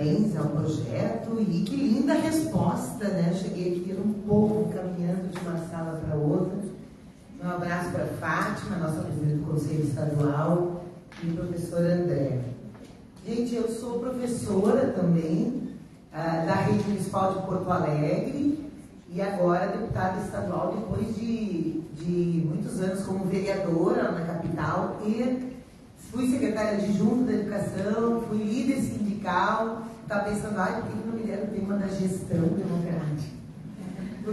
parabéns ao projeto e que linda resposta, né? Cheguei aqui um pouco caminhando de uma sala para outra. Um abraço para a Fátima, nossa presidente do Conselho Estadual, e o professor André. Gente, eu sou professora também da Rede Municipal de Porto Alegre e agora deputada estadual depois de muitos anos como vereadora na capital e fui secretária adjunta da educação, fui líder sindical. Estava pensando, por que não me deram o tema da gestão democrática?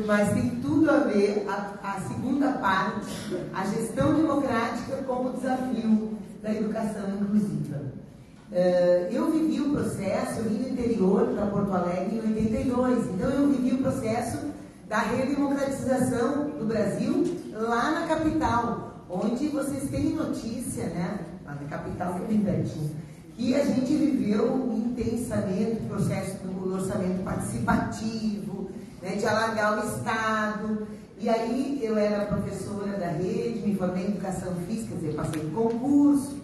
Mas tem tudo a ver, a segunda parte, a gestão democrática como desafio da educação inclusiva. Eu vivi o processo, eu vim do interior para Porto Alegre em 82, então eu vivi o processo da redemocratização do Brasil lá na capital, onde vocês têm notícia, né? Lá na capital foi bem pertinho, que a gente viveu intensamente o processo do orçamento participativo, né, de alargar o Estado. E aí eu era professora da rede, me formei em educação física, quer dizer, passei em concurso.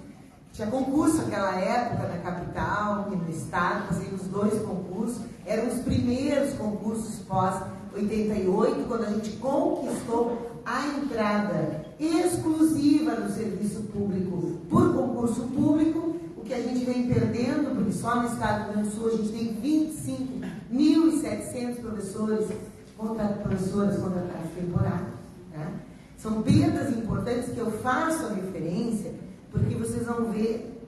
Tinha concurso naquela época na capital e no Estado, passei os 2 concursos. Eram os primeiros concursos pós-88, quando a gente conquistou a entrada exclusiva no serviço público por concurso público, o que a gente vem perdendo, porque só no Estado do Rio Grande do Sul a gente tem 25.700 professores professoras contratadas temporárias. Né? São perdas importantes que eu faço a referência, porque vocês vão ver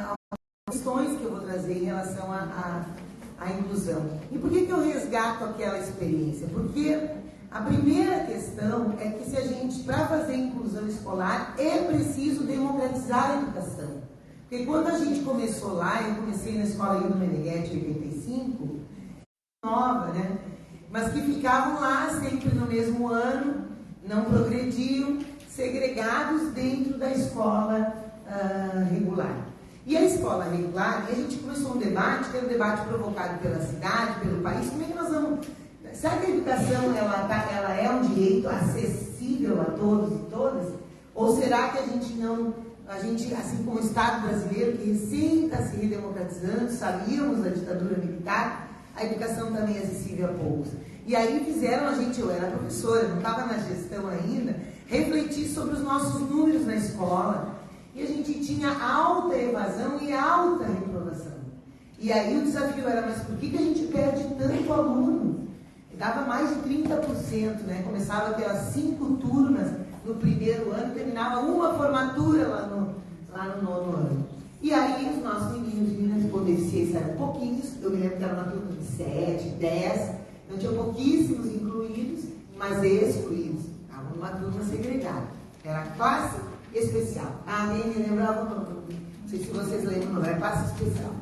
as questões que eu vou trazer em relação à inclusão. E por que eu resgato aquela experiência? Porque a primeira questão é que se a gente, para fazer inclusão escolar, é preciso democratizar a educação. Porque quando a gente começou lá, eu comecei na escola Hildo Meneghetti em 85, nova, né? Mas que ficavam lá sempre no mesmo ano, não progrediam, segregados dentro da escola regular. E a escola regular, e a gente começou um debate, que era um debate provocado pela cidade, pelo país, como é que nós vamos... Será que a educação ela é um direito acessível a todos e todas? Ou será que a gente, assim como o Estado brasileiro, que recém está se redemocratizando, sabíamos da ditadura militar, a educação também é acessível a poucos. E aí fizeram a gente, eu era professora, não estava na gestão ainda, refletir sobre os nossos números na escola. E a gente tinha alta evasão e alta reprovação. E aí o desafio era, mas por que a gente perde tanto aluno? Dava mais de 30%, né? Começava aquelas 5 turmas no primeiro ano, terminava uma formatura lá no 9º ano. E aí os nossos meninos e meninas, quando eles eram pouquinhos, eu me lembro que era uma turma de 7, 10, então tinha pouquíssimos incluídos, mas excluídos. Estavam numa turma segregada. Era classe especial. Nem me lembrava o nome. Não sei se vocês lembram, não, era classe especial.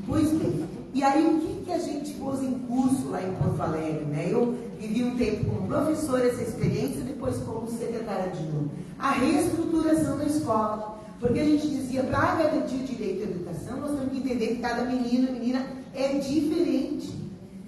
Pois bem, e aí o que a gente pôs em curso lá em Porto Alegre, né? Eu vivi um tempo como professora, essa experiência, depois como secretária adjunta. A reestruturação da escola. Porque a gente dizia, para garantir o direito à educação, nós temos que entender que cada menino e menina é diferente.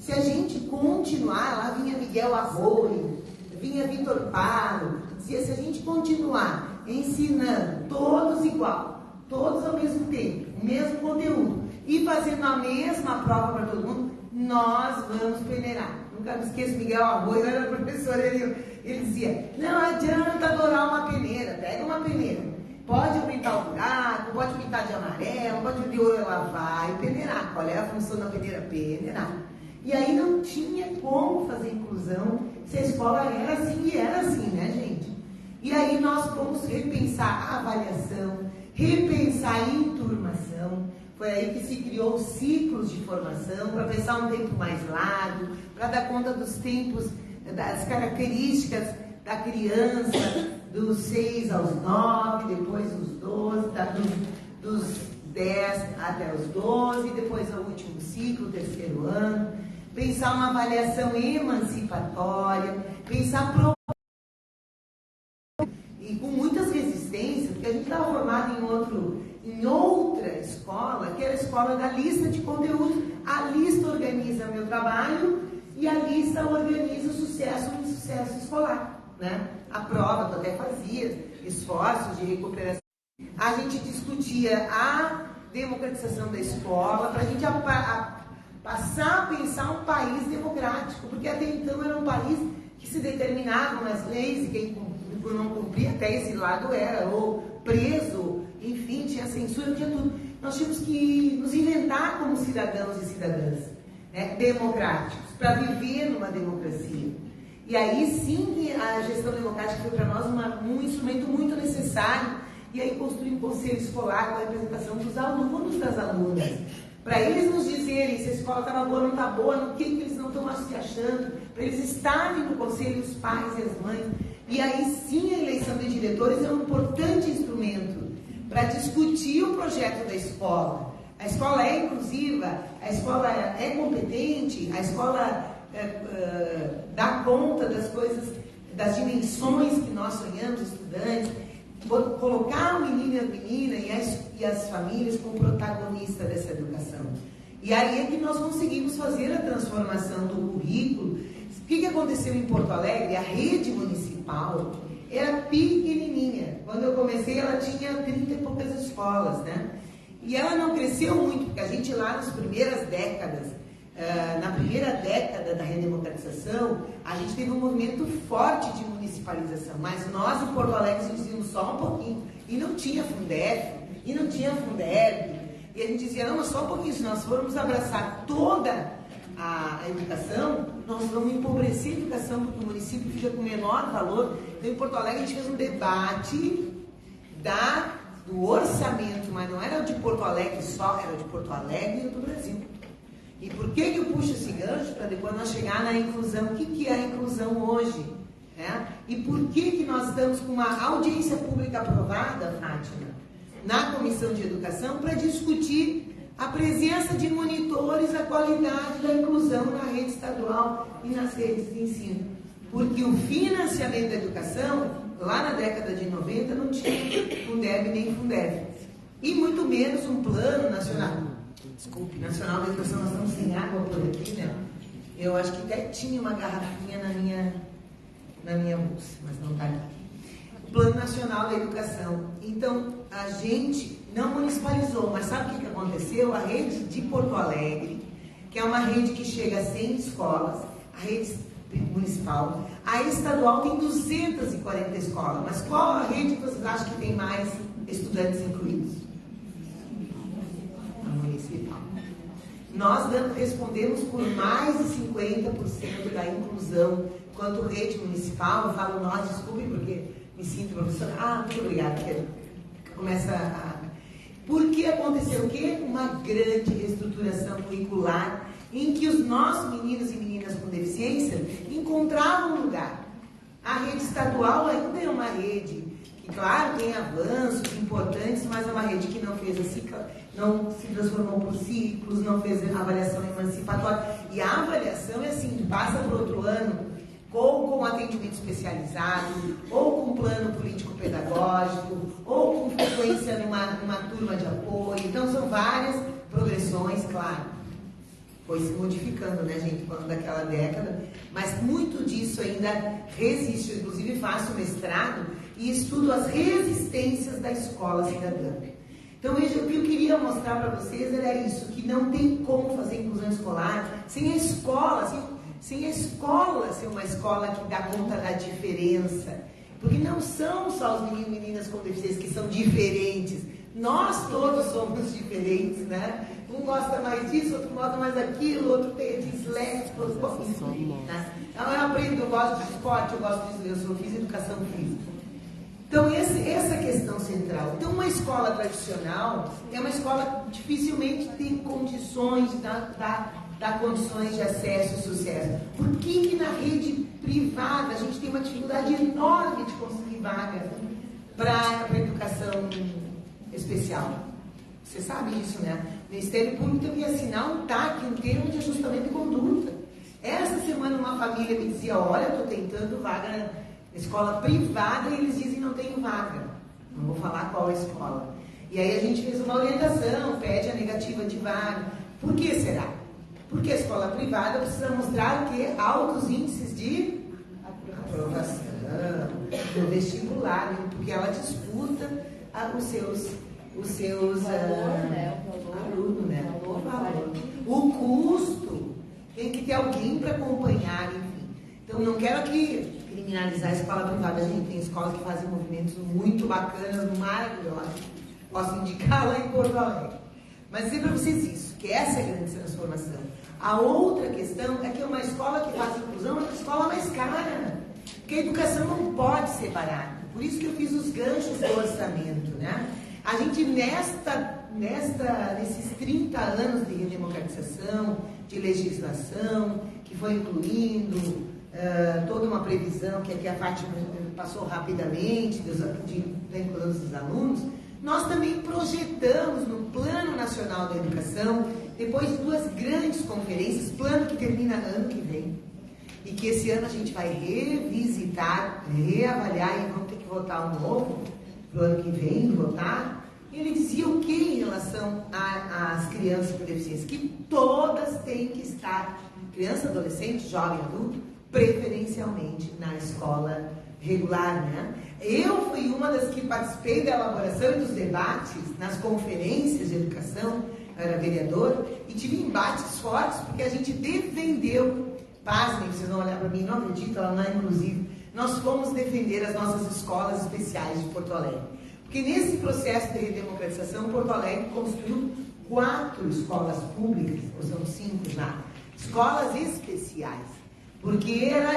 Se a gente continuar, lá vinha Miguel Arroio, vinha Vitor Paro, se a gente continuar ensinando todos igual, todos ao mesmo tempo, o mesmo conteúdo, e fazendo a mesma prova para todo mundo, nós vamos peneirar. Nunca me esqueço, Miguel Arroio era professor, ele dizia, não adianta adorar uma peneira, pega uma peneira. Pode aumentar o buraco, pode pintar de amarelo, pode de ouro, ela vai peneirar. Qual é a função da peneira? Peneirar. E aí não tinha como fazer inclusão se a escola era assim e era assim, né, gente? E aí nós vamos repensar a avaliação, repensar a enturmação. Foi aí que se criou ciclos de formação, para pensar um tempo mais largo, para dar conta dos tempos, das características da criança, dos 6 aos 9, depois os 12, dos 10 até os 12, depois o último ciclo, o 3º ano. Pensar uma avaliação emancipatória, pensar e com muitas resistências, porque a gente estava formado em outra escola, que era a escola da lista de conteúdo. A lista organiza meu trabalho e a lista organiza o sucesso ou insucesso escolar, né? A prova, tu até fazia esforços de recuperação. A gente discutia a democratização da escola, para a gente passar a pensar um país democrático, porque até então era um país que se determinavam as leis, e quem por não cumprir, até esse lado era, ou preso, enfim, tinha censura, tinha tudo. Nós tínhamos que nos inventar como cidadãos e cidadãs, né, democráticos, para viver numa democracia. E aí sim a gestão democrática foi para nós um instrumento muito necessário, e aí construir um conselho escolar com a representação dos alunos, das alunas, para eles nos dizerem se a escola estava boa ou não está boa, no que eles não estão se achando, para eles estarem no conselho, os pais e as mães. E aí sim a eleição de diretores é um importante instrumento para discutir o projeto da escola. A escola é inclusiva, a escola é competente, a escola dá conta das coisas, das dimensões que nós sonhamos, estudantes, colocar o menino e a menina e as famílias como protagonista dessa educação. E aí é que nós conseguimos fazer a transformação do currículo. O que aconteceu em Porto Alegre? A rede municipal era pequenininha. Quando eu comecei, ela tinha 30 e poucas escolas, né? E ela não cresceu muito, porque a gente lá nas primeiras décadas, na primeira década da redemocratização, a gente teve um movimento forte de municipalização, mas nós em Porto Alegre dizíamos só um pouquinho, e não tinha Fundef, e não tinha Fundeb, e a gente dizia, não, mas só um pouquinho, se nós formos abraçar toda a educação, nós vamos empobrecer a educação, porque o município fica com menor valor. Então em Porto Alegre a gente fez um debate do orçamento, mas não era o de Porto Alegre só, era o de Porto Alegre e do Brasil. E por que eu puxo esse gancho? Para depois nós chegar na inclusão. O que é a inclusão hoje? Né? E por que nós estamos com uma audiência pública aprovada, Fátima, na Comissão de Educação, para discutir a presença de monitores, a qualidade da inclusão na rede estadual e nas redes de ensino? Porque o financiamento da educação, lá na década de 90, não tinha Fundeb nem Fundef. E muito menos um plano nacional. Desculpe, Nacional da Educação, nós estamos sem água por aqui, né? Eu acho que até tinha uma garrafinha na minha bolsa, mas não está aqui. O Plano Nacional da Educação. Então, a gente não municipalizou, mas sabe o que aconteceu? A rede de Porto Alegre, que é uma rede que chega a 100 escolas, a rede municipal, a estadual tem 240 escolas, mas qual a rede que vocês acham que tem mais estudantes incluídos? Municipal. Nós respondemos por mais de 50% da inclusão quanto rede municipal. Eu falo nós, desculpe, porque me sinto professora. Muito obrigada. Porque aconteceu o quê? Uma grande reestruturação curricular em que os nossos meninos e meninas com deficiência encontravam um lugar. A rede estadual ainda é uma rede que, claro, tem avanços importantes, mas é uma rede que não fez não se transformou por ciclos, não fez avaliação emancipatória. E a avaliação é assim, tu passa para outro ano ou com atendimento especializado, ou com plano político-pedagógico, ou com frequência numa turma de apoio. Então, são várias progressões, claro. Foi se modificando, né, gente, quando daquela década, mas muito disso ainda resiste. Eu, inclusive, faço mestrado e estudo as resistências da escola cidadã. Então, veja, o que eu queria mostrar para vocês era isso, que não tem como fazer inclusão escolar sem a escola, sem a escola ser uma escola que dá conta da diferença. Porque não são só os meninos e meninas com deficiência que são diferentes. Nós todos somos diferentes, né? Um gosta mais disso, outro gosta mais daquilo, outro tem dislexia, outro gosta disso. Né? Então eu aprendo, eu gosto de esporte, eu gosto disso, eu fiz educação física. Então essa é a questão central. Então uma escola tradicional é uma escola que dificilmente tem condições dar condições de acesso e sucesso. Por que na rede privada a gente tem uma dificuldade enorme de conseguir vaga para a educação especial? Você sabe isso, né? O Ministério Público teve que assinar um TAC, um termo de ajustamento de conduta. Essa semana uma família me dizia, olha, estou tentando vaga na escola privada e eles dizem não tenho vaga. Não vou falar qual é a escola. E aí a gente fez uma orientação, pede a negativa de vaga. Por que será? Porque a escola privada precisa mostrar que altos índices de aprovação no vestibular, porque ela disputa os seus os seus alunos, né? O valor. O custo, tem que ter alguém para acompanhar, enfim. Então, não quero aqui criminalizar a escola privada. A gente tem escolas que fazem movimentos muito bacanas, maravilhosos. Posso indicar lá em Porto Alegre. Mas dizer para vocês isso, que essa é a grande transformação. A outra questão é que uma escola que faz inclusão é uma escola mais cara. Porque a educação não pode ser barata. Por isso que eu fiz os ganchos do orçamento, né? A gente, nesses 30 anos de redemocratização, de legislação, que foi incluindo toda uma previsão, que aqui a Fátima passou rapidamente, da inclusão dos alunos, nós também projetamos no Plano Nacional da Educação, depois de 2 grandes conferências, plano que termina ano que vem, e que esse ano a gente vai revisitar, reavaliar, e vamos ter que votar um novo para o ano que vem, votar. E ele dizia o que em relação às crianças com deficiência? Que todas têm que estar, criança, adolescente, jovem, adulto, preferencialmente na escola regular, né? Eu fui uma das que participei da elaboração e dos debates nas conferências de educação, eu era vereador, e tive embates fortes, porque a gente defendeu, pasmem, vocês vão olhar para mim, não acredito, ela não é inclusiva, nós fomos defender as nossas escolas especiais de Porto Alegre. Porque nesse processo de redemocratização, Porto Alegre construiu 4 escolas públicas, ou são 5 já, escolas especiais. Porque era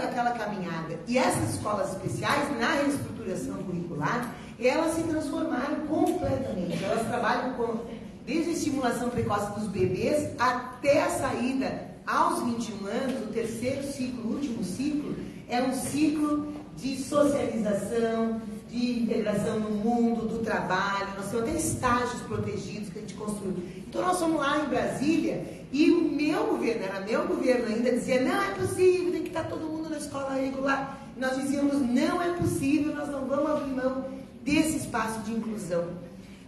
aquela caminhada. E essas escolas especiais, na reestruturação curricular, elas se transformaram completamente. Elas trabalham desde a estimulação precoce dos bebês até a saída aos 21 anos, o 3º ciclo, o último ciclo, é um ciclo de socialização, de integração no mundo, do trabalho. Nós temos até estágios protegidos que a gente construiu. Então nós fomos lá em Brasília e o meu governo, era meu governo ainda, dizia, não é possível, tem que estar todo mundo na escola regular. E nós dizíamos, não é possível, nós não vamos abrir mão desse espaço de inclusão.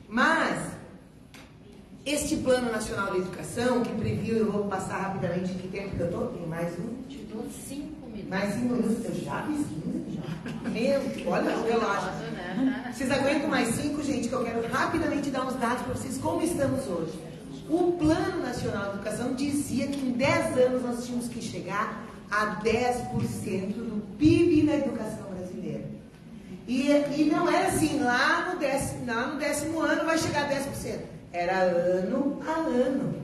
Mas este Plano Nacional de Educação, que previu, eu vou passar rapidamente que tempo que eu estou, tem mais um? Te dou 5 minutos. Mais 5 minutos, eu já fiz 15 já. Meu, olha o relógio. Vocês aguentam mais 5, gente, que eu quero rapidamente dar uns dados para vocês, como estamos hoje. O Plano Nacional de Educação dizia que em 10 anos nós tínhamos que chegar a 10% do PIB na educação brasileira. E não era assim, lá no 10º ano vai chegar a 10%. Era ano a ano.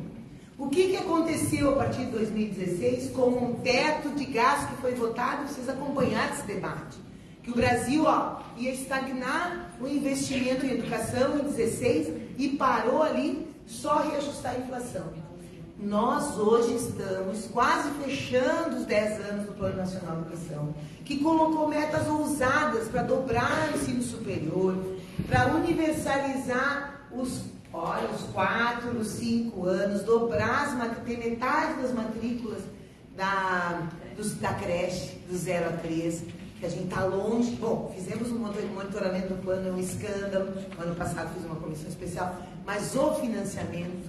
O que aconteceu a partir de 2016 com um teto de gasto que foi votado? Vocês acompanharam esse debate. Que o Brasil ia estagnar o investimento em educação em 2016 e parou ali, só reajustar a inflação. Nós hoje estamos quase fechando os 10 anos do Plano Nacional de Educação, que colocou metas ousadas para dobrar o ensino superior, para universalizar os 4, os 5 anos, dobrar ter metade das matrículas da creche, do 0 a 3, que a gente está longe. Bom, fizemos um monitoramento do plano, é um escândalo. Ano passado fiz uma comissão especial, mas o financiamento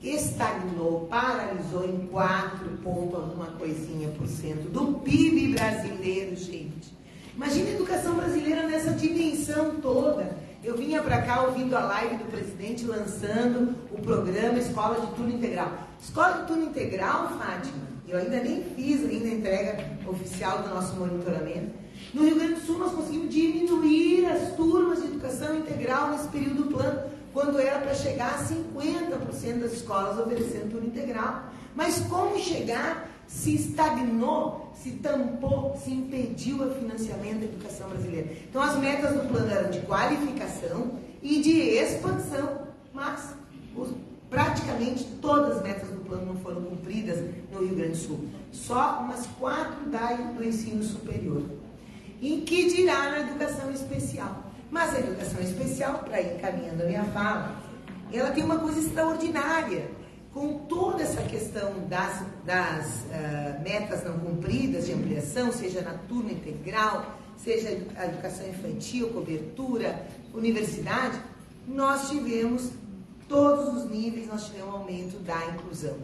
estagnou, paralisou em 4 ponto alguma coisinha por cento do PIB brasileiro, gente. Imagina a educação brasileira nessa dimensão toda. Eu vinha para cá ouvindo a live do presidente lançando o programa Escola de Turno Integral. Escola de Turno Integral, Fátima, eu ainda nem fiz a entrega oficial do nosso monitoramento. No Rio Grande do Sul nós conseguimos diminuir as turmas de educação integral nesse período do plano, quando era para chegar a 50% das escolas oferecendo turno integral. Mas como chegar? Se estagnou, se tampou, se impediu o financiamento da educação brasileira. Então as metas do plano eram de qualificação e de expansão, mas praticamente todas as metas do plano não foram cumpridas no Rio Grande do Sul. Só umas 4 do ensino superior. Em que dirá na educação especial? Mas a educação especial, para ir encaminhando a minha fala, ela tem uma coisa extraordinária. Com toda essa questão das metas não cumpridas de ampliação, seja na turma integral, seja a educação infantil, cobertura, universidade, nós tivemos, todos os níveis, nós tivemos um aumento da inclusão.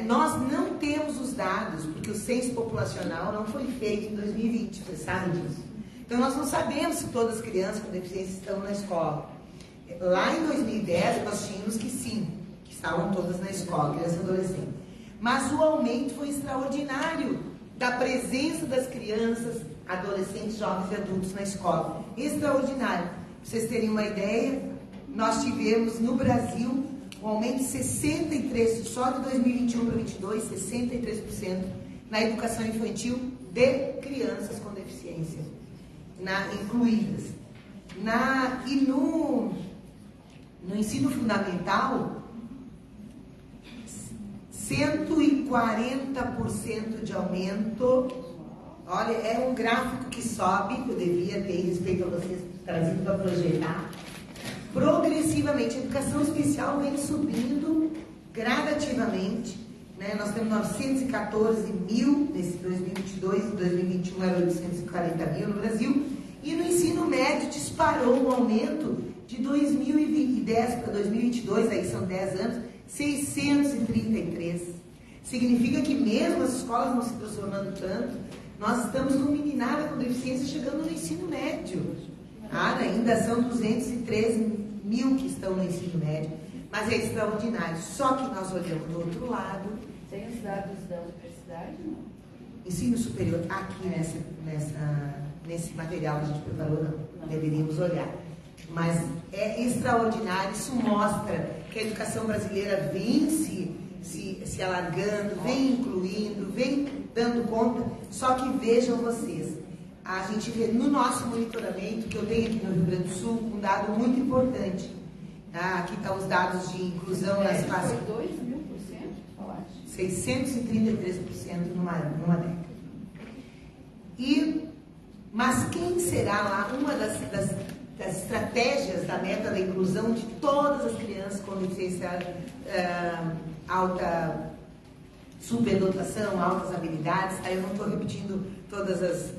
Nós não temos os dados, porque o censo populacional não foi feito em 2020, vocês sabem disso. Então nós não sabemos se todas as crianças com deficiência estão na escola. Lá em 2010, nós tínhamos que sim, que estavam todas na escola, criança e adolescente. Mas o aumento foi extraordinário da presença das crianças, adolescentes, jovens e adultos na escola. Extraordinário. Para vocês terem uma ideia, nós tivemos no Brasil um aumento de 63%, só de 2021 para 2022, 63% na educação infantil de crianças com deficiência, incluídas. E no ensino fundamental, 140% de aumento. Olha, é um gráfico que sobe, que eu devia ter respeito a vocês, trazido para projetar. Progressivamente, a educação especial vem subindo gradativamente, né? Nós temos 914 mil nesse 2022, em 2021 era 840 mil no Brasil, e no ensino médio disparou um aumento de 2010 para 2022, aí são 10 anos, 633. Significa que mesmo as escolas não se transformando tanto, nós estamos com meninada com deficiência chegando no ensino médio. Ainda são 213 mil que estão no ensino médio, mas é extraordinário. Só que nós olhamos do outro lado. Tem os dados da universidade, não? Ensino superior, aqui nesse material que a gente preparou, não deveríamos olhar. Mas é extraordinário, isso mostra que a educação brasileira vem se alargando, vem incluindo, vem dando conta. Só que vejam vocês, a gente vê no nosso monitoramento, que eu tenho aqui no Rio Grande do Sul, um dado muito importante. Aqui estão os dados de inclusão nas classes. Foi 2.000%, falaste? 633% numa década. Mas quem será lá uma das estratégias da meta da inclusão de todas as crianças com deficiência alta superdotação, altas habilidades? Aí eu não estou repetindo todas as...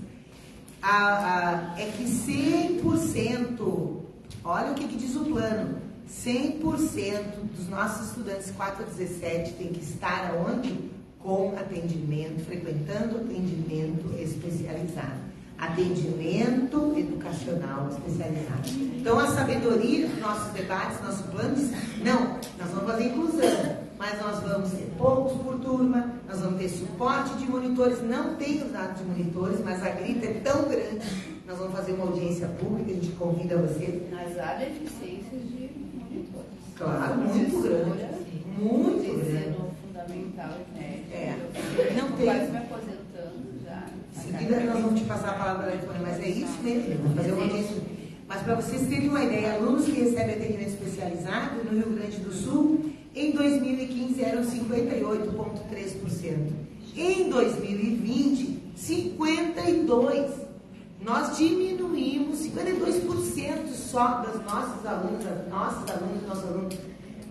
é que 100%, olha o que diz o plano, 100% dos nossos estudantes 4 a 17 tem que estar aonde? Com atendimento, frequentando atendimento especializado. Atendimento educacional especializado. Então, a sabedoria dos nossos debates, nossos planos, não, nós vamos fazer inclusão, mas nós vamos ter poucos por turma, nós vamos ter suporte de monitores, não tem os dados de monitores, mas a grita é tão grande, nós vamos fazer uma audiência pública, a gente convida você. Mas há deficiências de monitores. Claro, muito grande. Muito grande. Fundamental e médio. Não tem. Quase me aposentando já. Em seguida nós vamos te passar a palavra, mas é isso mesmo, vamos fazer uma audiência. Mas para vocês terem uma ideia, alunos que recebem atendimento especializado no Rio Grande do Sul, em 2015 eram 58,3%. Em 2020, 52%. Nós diminuímos 52% só das nossas alunas, nossos alunos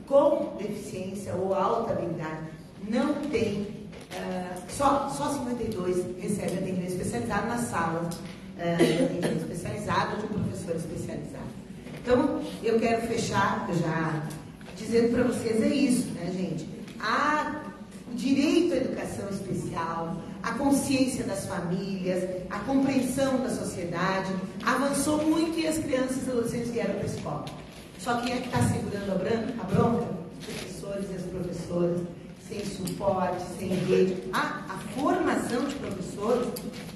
com deficiência ou alta habilidade. Não tem, só 52 recebem atendimento especializado na sala de atendimento especializado ou de um professor especializado. Então, eu quero fechar já dizendo para vocês, é isso, né, gente? O direito à educação especial, a consciência das famílias, a compreensão da sociedade, avançou muito e as crianças e adolescentes vieram para a escola. Só quem é que está segurando a bronca? Os professores e as professoras, sem suporte, sem rede. A formação de professores,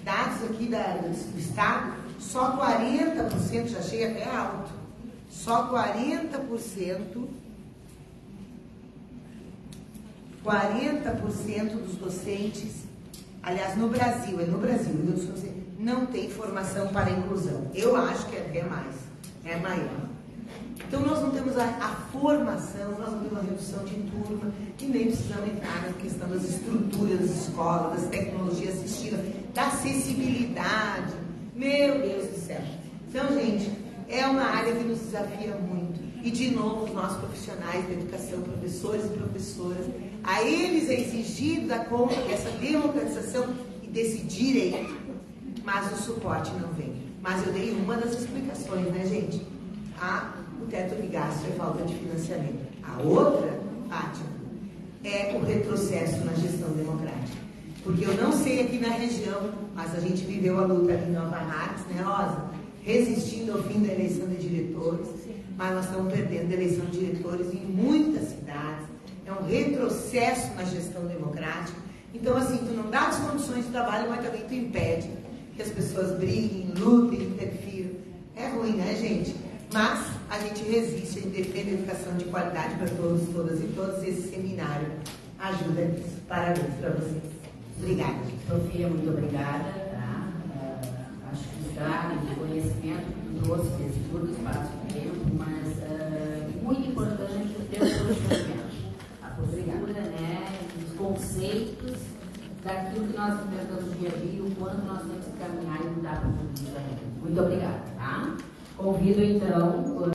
dados aqui do Estado, só 40%, já chega até alto, só 40% dos docentes, aliás, no Brasil, não tem formação para a inclusão. Eu acho que é até mais, é maior. Então, nós não temos a formação, nós não temos a redução de turma, e nem precisamos entrar na questão das estruturas das escolas, das tecnologias assistivas, da acessibilidade. Meu Deus do céu. Então, gente, é uma área que nos desafia muito. E, de novo, os nossos profissionais da educação, professores e professoras, a eles é exigido dar conta dessa democratização e desse direito, mas o suporte não vem. Mas eu dei uma das explicações, né, gente? O teto de gasto é falta de financiamento. A outra, Fátima, é o retrocesso na gestão democrática. Porque eu não sei aqui na região, mas a gente viveu a luta ali em Nova Hartz, né, Rosa? Resistindo ao fim da eleição de diretores. mas nós estamos perdendo a eleição de diretores em muitas cidades. É um retrocesso na gestão democrática. Então, assim, tu não dá as condições de trabalho, mas também tu impede que as pessoas briguem, lutem, interfiram. É ruim, né, gente? Mas a gente resiste, a gente defende a educação de qualidade para todos, todas e todos. Esse seminário ajuda nisso. Parabéns para vocês. Obrigada. Sofia, muito obrigada. Tá? Acho que o dado de conhecimento que tu trouxe desse curto espaço de tempo, mas muito importante o teu posicionamento. A postura, né, os conceitos daquilo que nós enfrentamos no dia a dia, o quanto nós temos que caminhar e mudar para o mundo. Muito obrigada. Tá? Convido então